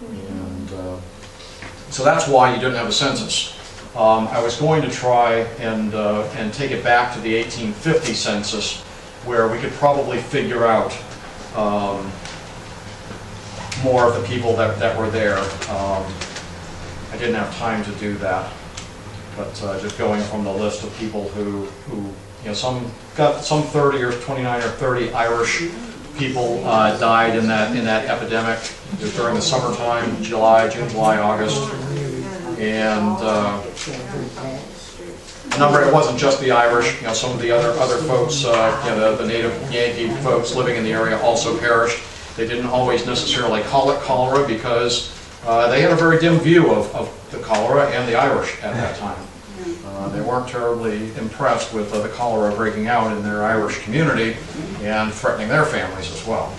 And so that's why you didn't have a census. I was going to try and take it back to the 1850 census, where we could probably figure out more of the people that were there. I didn't have time to do that, but just going from the list of people who you know, some 30 or 29 or 30 Irish people died in that epidemic. It was during the summertime, June, July, August, and a number. It wasn't just the Irish. You know, some of the other folks, you know, the native Yankee folks living in the area also perished. They didn't always necessarily call it cholera because they had a very dim view of the cholera and the Irish at that time. They weren't terribly impressed with the cholera breaking out in their Irish community and threatening their families as well.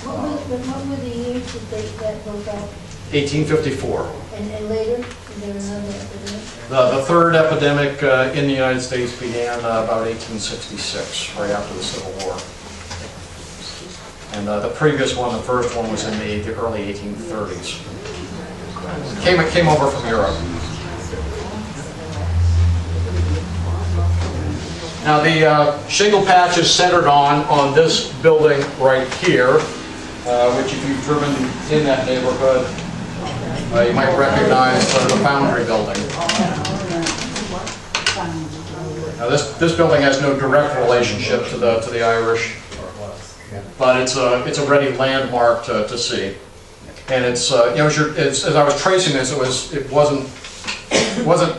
What were the years that broke out? 1854. And later, there another epidemic? The third epidemic in the United States began about 1866, right after the Civil War. And the previous one, the first one, was in the early 1830s. It came over from Europe. Now the shingle patch is centered on this building right here, which if you've driven in that neighborhood, you might recognize the Foundry building. Now this building has no direct relationship to the Irish, but it's a ready landmark to see. And it's you know, as I was tracing this, it wasn't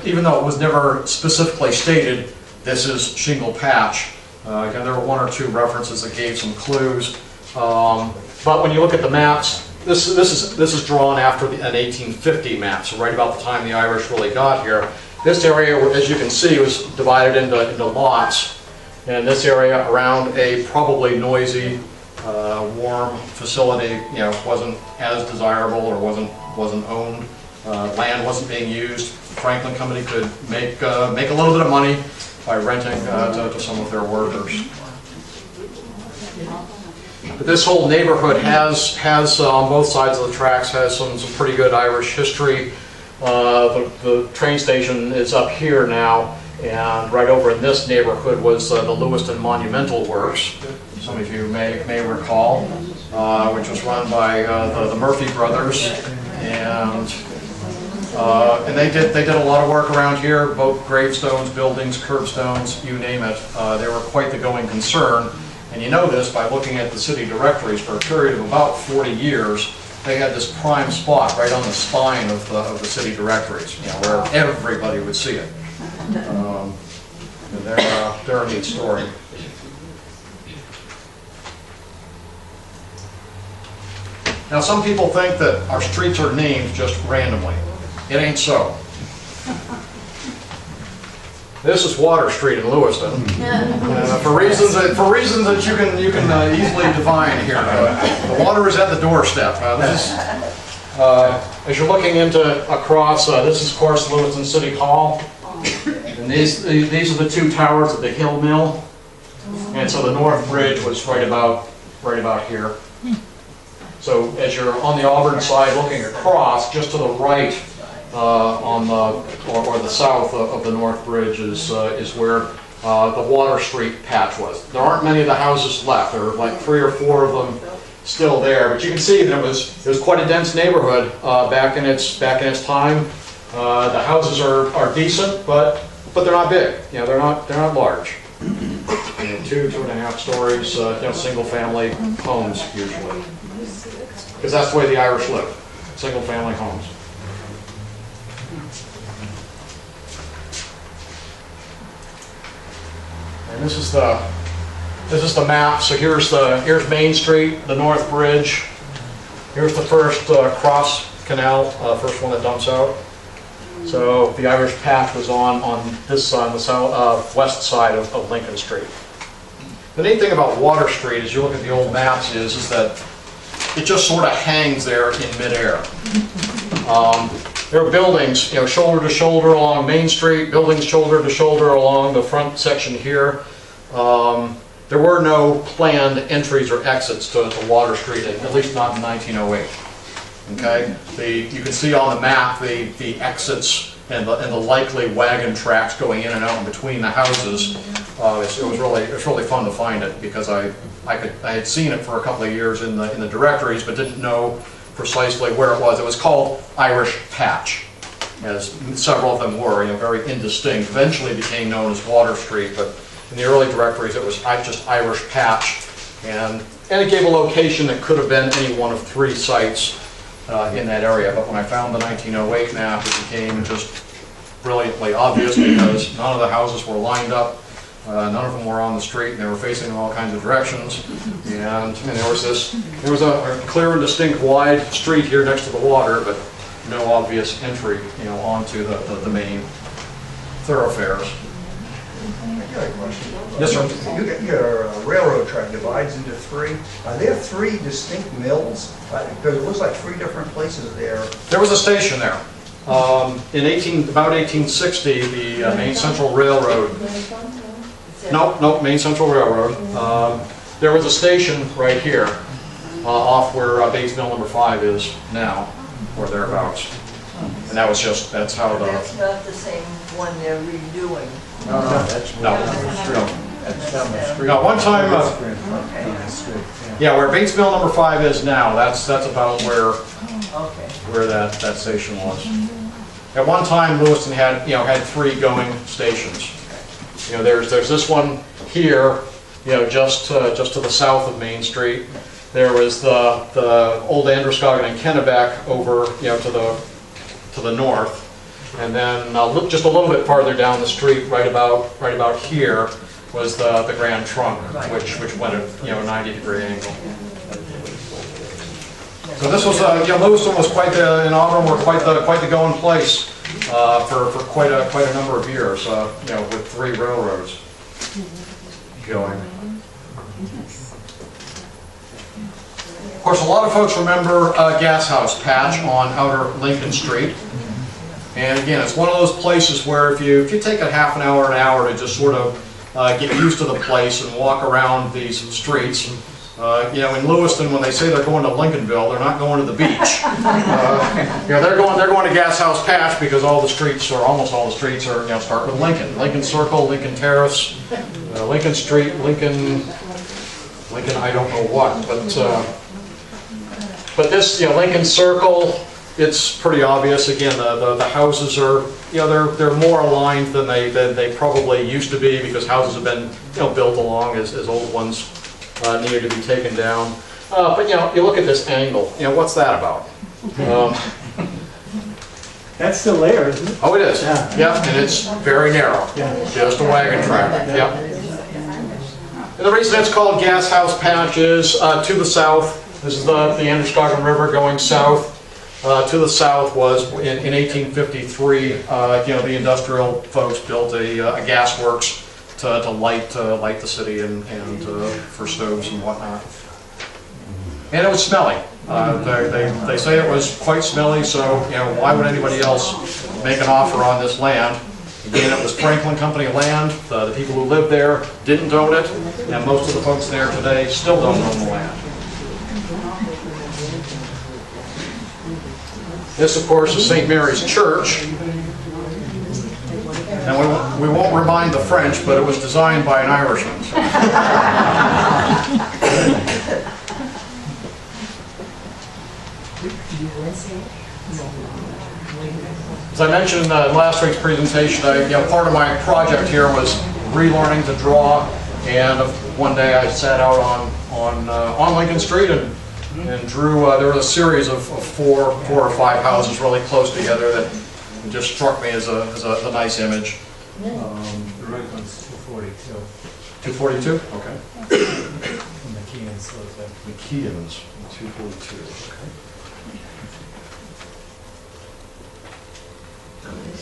even though it was never specifically stated, this is shingle patch. Again, there were one or two references that gave some clues. But when you look at the maps, this is drawn after an 1850 map, so right about the time the Irish really got here. This area, as you can see, was divided into lots, and this area around a probably noisy, warm facility, you know, wasn't as desirable or wasn't owned. Land wasn't being used. The Franklin Company could make a little bit of money by renting to some of their workers. But this whole neighborhood has on both sides of the tracks has some pretty good Irish history. The train station is up here now, and right over in this neighborhood was the Lewiston Monumental Works. Some of you may recall, which was run by the Murphy brothers, and they did a lot of work around here, both gravestones, buildings, curbstones, you name it. They were quite the going concern, and you know this by looking at the city directories. For a period of about 40 years, they had this prime spot right on the spine of the city directories, you know, where everybody would see it. They're a neat story. Now, some people think that our streets are named just randomly. It ain't so. This is Water Street in Lewiston, for reasons that you can easily divine here. The water is at the doorstep. As you're looking across, this is of course Lewiston City Hall, and these are the two towers of the Hill Mill, and so the North Bridge was right about here. So as you're on the Auburn side looking across, just to the right, on the south of the North Bridge is where the Water Street patch was. There aren't many of the houses left. There are like 3 or 4 of them still there, but you can see that it was quite a dense neighborhood back in its time. The houses are decent, but they're not big. You know, they're not large. You know, 2.5 stories. You know, single family homes usually, because that's the way the Irish live. Single family homes. And this is the map. So here's Main Street, the North Bridge. Here's the first cross canal, first one that dumps out. So the Irish path was on this side, on the south, west side of Lincoln Street. The neat thing about Water Street, as you look at the old maps, is that it just sort of hangs there in midair. There are buildings, you know, shoulder to shoulder along Main Street, buildings shoulder to shoulder along the front section here. There were no planned entries or exits to Water Street, at least not in 1908. Okay, you can see on the map the exits and the likely wagon tracks going in and out in between the houses. It was really fun to find it because I had seen it for a couple of years in the directories, but didn't know precisely where it was. It was called Irish Patch, as several of them were, very indistinct. Eventually became known as Water Street, but in the early directories it was just Irish Patch, and it gave a location that could have been any one of 3 sites in that area. But when I found the 1908 map, it became just brilliantly obvious because none of the houses were lined up, none of them were on the street, and they were facing in all kinds of directions. And there was a clear and distinct wide street here next to the water, but no obvious entry, onto the main thoroughfares. I got a question. Yes, sir. Your railroad track divides into 3. Are there 3 distinct mills? Because it looks like 3 different places there. There was a station there. In about 1860, the Maine Central Railroad. Nope, Maine Central Railroad. There was a station right here, off where Bates Mill number 5 is now, or thereabouts. And that's how the... That's not the same one they're redoing. No, that's No. That's down the street. No, one time, Okay. yeah, where Bates Mill number 5 is now, that's about Okay. where that station was. At one time, Lewiston had 3 going stations. There's this one here, just to the south of Main Street. There was the old Androscoggin and Kennebec over, to the north, and then just a little bit farther down the street, right about here, was the Grand Trunk, which went at a 90-degree angle. So this was Lewiston was quite in Auburn were quite the going place for quite a number of years, with 3 railroads going. Of course, a lot of folks remember Gas House Patch on Outer Lincoln Street. And again, it's one of those places where if you take a half an hour to just sort of get used to the place and walk around these streets, in Lewiston, when they say they're going to Lincolnville, they're not going to the beach. They're going to Gas House Patch because all the streets, or almost all the streets, are start with Lincoln. Lincoln Circle, Lincoln Terrace, Lincoln Street, Lincoln. I don't know what, but this, Lincoln Circle. It's pretty obvious. Again, the houses are, they're more aligned than they probably used to be because houses have been, built along as old ones needed to be taken down. But you look at this angle. What's that about? That's still there, isn't it? Oh, it is. Yeah. And it's very narrow. Yeah. Just a wagon track. Yeah. And the reason it's called Gas House Patch is to the south. This is the Androscoggin River going south. To the south was, in 1853, the industrial folks built a gas works to light the city and for stoves and whatnot. And it was smelly. They say it was quite smelly, so why would anybody else make an offer on this land? Again, it was Franklin Company land. The people who lived there didn't own it, and most of the folks there today still don't own the land. This, of course, is St. Mary's Church. And we won't remind the French, but it was designed by an Irishman. As I mentioned in last week's presentation, part of my project here was relearning to draw, and one day I sat out on Lincoln Street and drew. There was a series of four or five houses really close together that just struck me as a nice image. The right one's 242. 242? Okay. McKeon's lives there. McKeon's, 242. Okay.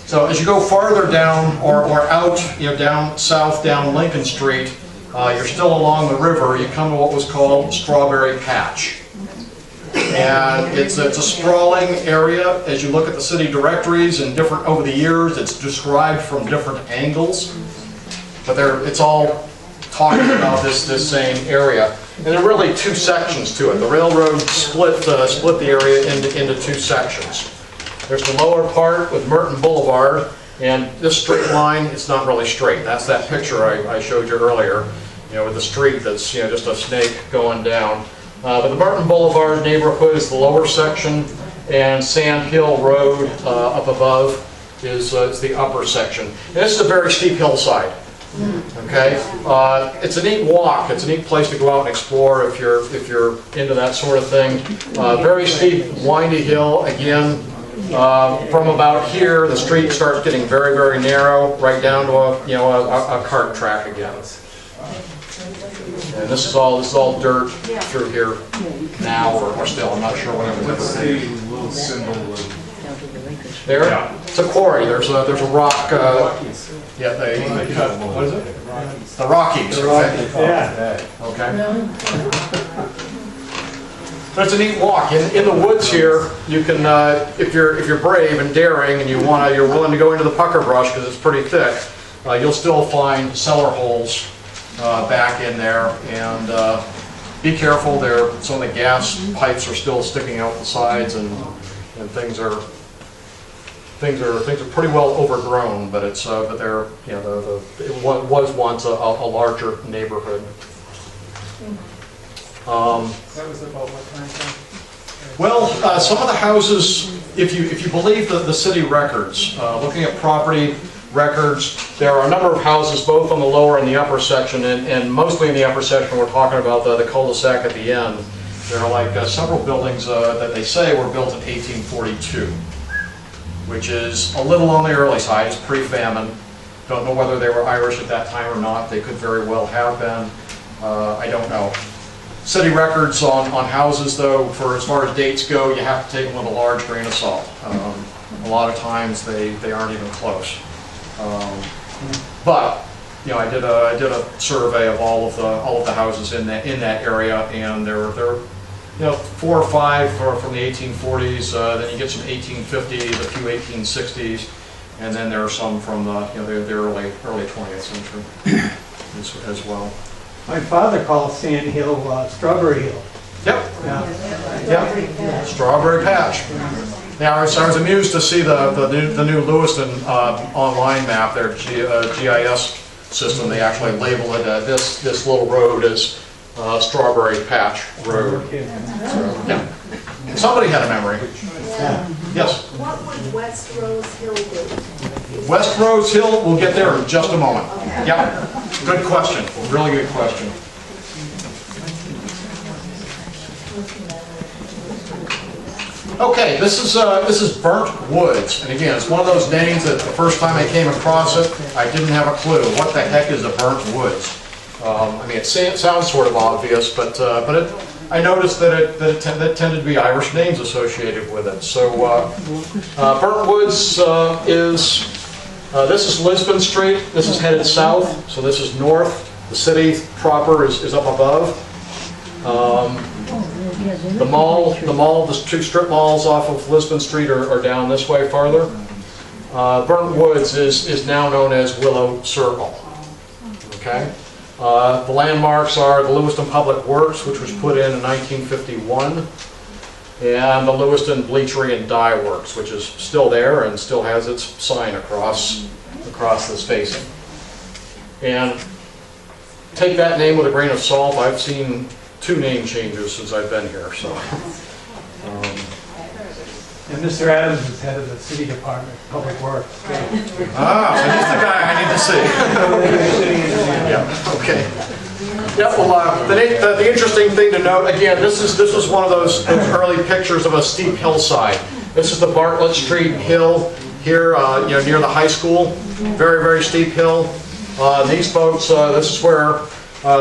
So as you go farther down or out, down south, down Lincoln Street, you're still along the river. You come to what was called Strawberry Patch. And it's a sprawling area. As you look at the city directories and over the years, it's described from different angles, but it's all talking about this same area. And there are really two sections to it. The railroad split the area into two sections. There's the lower part with Merton Boulevard, and this straight line, it's not really straight. That's that picture I showed you earlier, with the street that's just a snake going down. But the Merton Boulevard neighborhood is the lower section, and Sand Hill Road up above is the upper section. And this is a very steep hillside. Okay, it's a neat walk. It's a neat place to go out and explore if you're into that sort of thing. Very steep, windy hill. Again, from about here, the street starts getting very, very narrow, right down to a cart track again. And this is all dirt through here now, or still. I'm not sure what it was. What's the little symbol of? There, it's a quarry. There's a rock. Yeah, what is it? The Rockies. Yeah. Okay. But it's a neat walk. In the woods here, you can, if you're brave and daring, and you're willing to go into the pucker brush because it's pretty thick, you'll still find cellar holes back in there. And be careful. Some of the gas pipes are still sticking out the sides, and things are pretty well overgrown. But it was once a larger neighborhood. That was about what time frame? Well, some of the houses, if you believe the city records, looking at property records, there are a number of houses both on the lower and the upper section, and mostly in the upper section we're talking about the cul-de-sac at the end. There are like several buildings that they say were built in 1842, which is a little on the early side. It's pre-famine. Don't know whether they were Irish at that time or not. They could very well have been. I don't know. City records on houses, though, for as far as dates go, you have to take them with a large grain of salt. A lot of times they aren't even close. But I did a survey of all of the houses in that area, and there were 4 or 5 from the 1840s. Then you get some 1850s, a few 1860s, and then there are some from the early 20th century as well. My father called Sand Hill Strawberry Hill. Yep. Yeah. Strawberry Patch. Now, I was amused to see the new Lewiston online map, their GIS system. They actually label it this little road as Strawberry Patch Road. So, yeah. Somebody had a memory. Yes. What would West Rose Hill be? West Rose Hill, we'll get there in just a moment. Yeah. Good question. Really good question. Okay, this is Burnt Woods, and again, it's one of those names that the first time I came across it, I didn't have a clue. What the heck is a Burnt Woods? I mean, it sounds sort of obvious, but I noticed that that tended to be Irish names associated with it. So Burnt Woods this is Lisbon Street. This is headed south, so this is north. The city proper is up above. The mall, the 2 strip malls off of Lisbon Street are down this way farther. Burnt Woods is now known as Willow Circle. Okay. The landmarks are the Lewiston Public Works, which was put in 1951, and the Lewiston Bleachery and Dye Works, which is still there and still has its sign across this facing. And take that name with a grain of salt. I've seen 2 name changes since I've been here. So. And Mr. Adams is head of the City Department, Public Works. So he's the guy I need to see. Yeah. Okay. Yeah. Well, the interesting thing to note again, this is one of those early pictures of a steep hillside. This is the Bartlett Street Hill here, near the high school. Very, very steep hill. These folks, this is where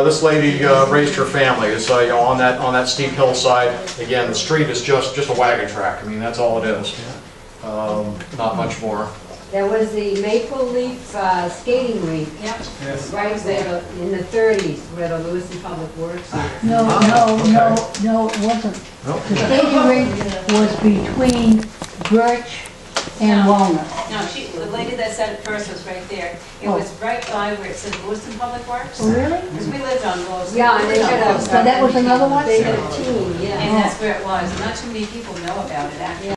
this lady raised her family. It's on that steep hillside. Again, the street is just a wagon track. I mean, that's all it is. Not much more. There was the Maple Leaf skating rink. Yep. Yes. Right there in the 30s, where the Lewiston Public Works. No, it wasn't. Nope. The skating rink was between Birch And Walnut. No, the lady that said it first was right there. It Oh. was right by where it said Lewiston Public Works. Oh, really? Because we lived on Lewiston. Yeah, and they had a- So that was another one? They had a team, yeah. And that's where it was. Not too many people know about it, actually.